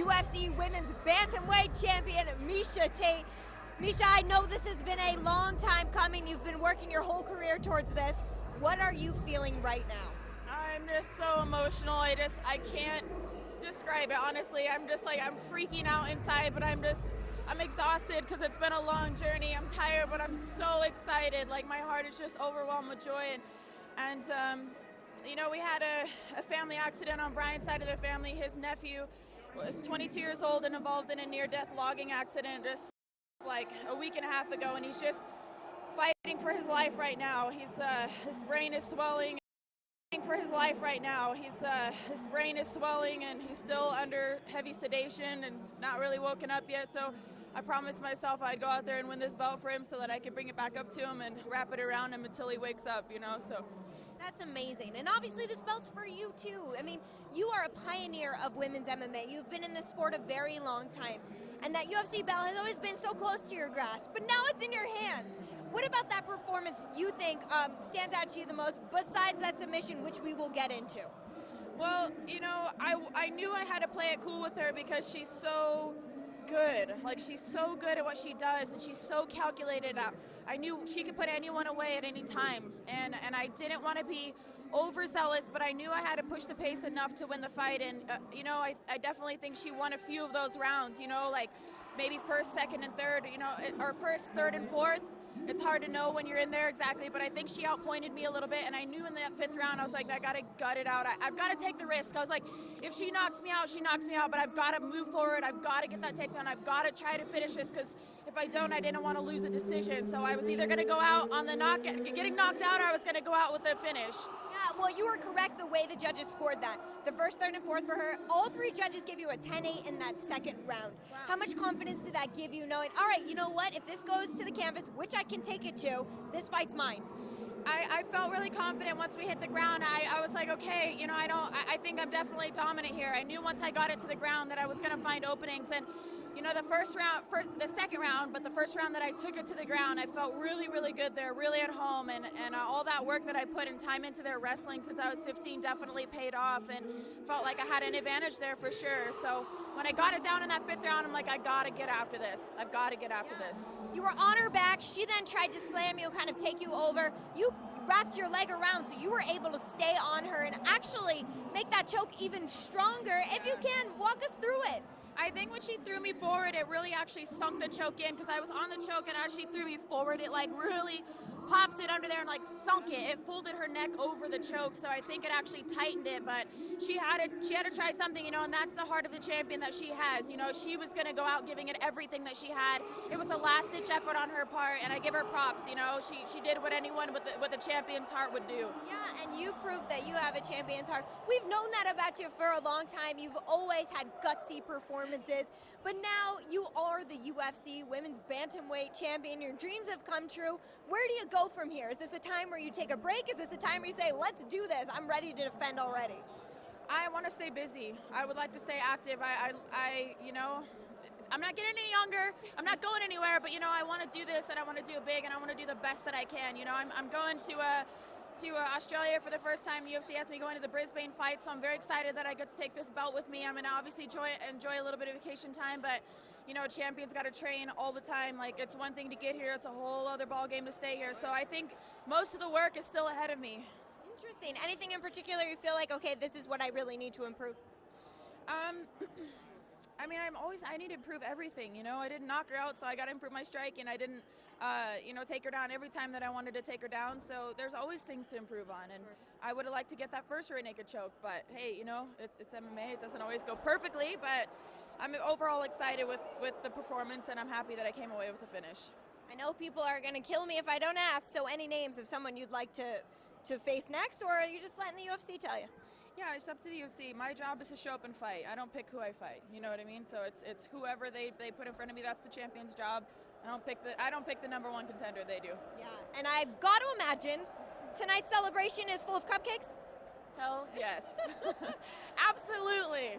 UFC Women's Bantamweight Champion, Miesha Tate. Miesha, I know this has been a long time coming. You've been working your whole career towards this. What are you feeling right now? I'm just so emotional. I can't describe it, honestly. I'm freaking out inside, but I'm exhausted because it's been a long journey. I'm tired, but I'm so excited. Like, my heart is just overwhelmed with joy. And you know, we had a family accident on Brian's side of the family. His nephew was 22 years old and involved in a near-death logging accident just like a week and a half ago, and he's just fighting for his life right now. His brain is swelling. For his life right now. His brain is swelling and he's still under heavy sedation and not really woken up yet. So I promised myself I'd go out there and win this belt for him so that I could bring it back up to him and wrap it around him until he wakes up, you know. So that's amazing. And obviously this belt's for you too. I mean, you are a pioneer of women's MMA. You've been in this sport a very long time. And that UFC belt has always been so close to your grasp, but now it's in your hands. What about that performance you think stands out to you the most, besides that submission, which we will get into? Well, you know, I knew I had to play it cool with her because she's so good. Like, she's so good at what she does, and she's so calculated. I knew she could put anyone away at any time, and I didn't want to be overzealous, but I knew I had to push the pace enough to win the fight. And you know, I definitely think she won a few of those rounds, you know, like maybe first, second, and third, you know, or first, third, and fourth. It's hard to know when you're in there exactly, but I think she outpointed me a little bit, and I knew in that fifth round, I was like, I gotta gut it out. I've got to take the risk. I was like, if she knocks me out, she knocks me out, but I've got to move forward. I've got to get that takedown. I've got to try to finish this, because if I don't, I didn't want to lose a decision. So I was either going to go out on the getting knocked out, or I was going to go out with the finish. Yeah, well, you were correct the way the judges scored that. The first, third, and fourth for her, all three judges gave you a 10-8 in that second round. Wow. How much confidence did that give you, knowing, all right, you know what, if this goes to the canvas, which I can take it to, this fight's mine? I felt really confident once we hit the ground. I was like, okay, you know, I think I'm definitely dominant here. I knew once I got it to the ground that I was going to find openings. And you know, the second round, but the first round that I took it to the ground, I felt really, really good there, really at home, and all that work that I put in time into their wrestling since I was 15 definitely paid off, and felt like I had an advantage there for sure. So when I got it down in that fifth round, I'm like, I gotta get after this. I've got to get after this. You were on her back. She then tried to slam you, kind of take you over. You wrapped your leg around, so you were able to stay on her and actually make that choke even stronger. If you can, walk us through it. I think when she threw me forward, it really actually sunk the choke in, because I was on the choke, and as she threw me forward, it like really popped it under there and like sunk it. It folded her neck over the choke, so I think it actually tightened it. But she had to try something, you know, and that's the heart of the champion that she has. You know, she was going to go out giving it everything that she had. It was a last-ditch effort on her part, and I give her props. You know, she did what anyone with the champion's heart would do. Yeah, and you proved that you have a champion's heart. We've known that about you for a long time. You've always had gutsy performances, but now you are the UFC Women's Bantamweight Champion. Your dreams have come true. Where do you go from here? Is this a time where you take a break? Is this a time where you say, let's do this, I'm ready to defend already? I want to stay busy. I would like to stay active. You know, I'm not getting any younger. I'm not going anywhere, but you know, I want to do this, and I want to do it big, and I want to do the best that I can. You know, I'm going to Australia for the first time. UFC asked me going to the Brisbane fight, so I'm very excited that I get to take this belt with me. I'm going to obviously enjoy a little bit of vacation time, but you know, a champion's got to train all the time. Like, it's one thing to get here, it's a whole other ball game to stay here. So I think most of the work is still ahead of me. Interesting. Anything in particular you feel like, okay, this is what I really need to improve? I mean, I need to improve everything, you know. I didn't knock her out, so I got to improve my striking. I didn't, you know, take her down every time that I wanted to take her down. So there's always things to improve on. And I would have liked to get that first rear naked choke, but hey, you know, it's MMA. It doesn't always go perfectly, but I'm overall excited with the performance, and I'm happy that I came away with the finish. I know people are going to kill me if I don't ask, so any names of someone you'd like to face next, or are you just letting the UFC tell you? Yeah, it's up to the UFC. My job is to show up and fight. I don't pick who I fight. You know what I mean? So it's whoever they put in front of me. That's the champion's job. I don't pick the number one contender. They do. Yeah, and I've got to imagine tonight's celebration is full of cupcakes. Hell yes. Absolutely.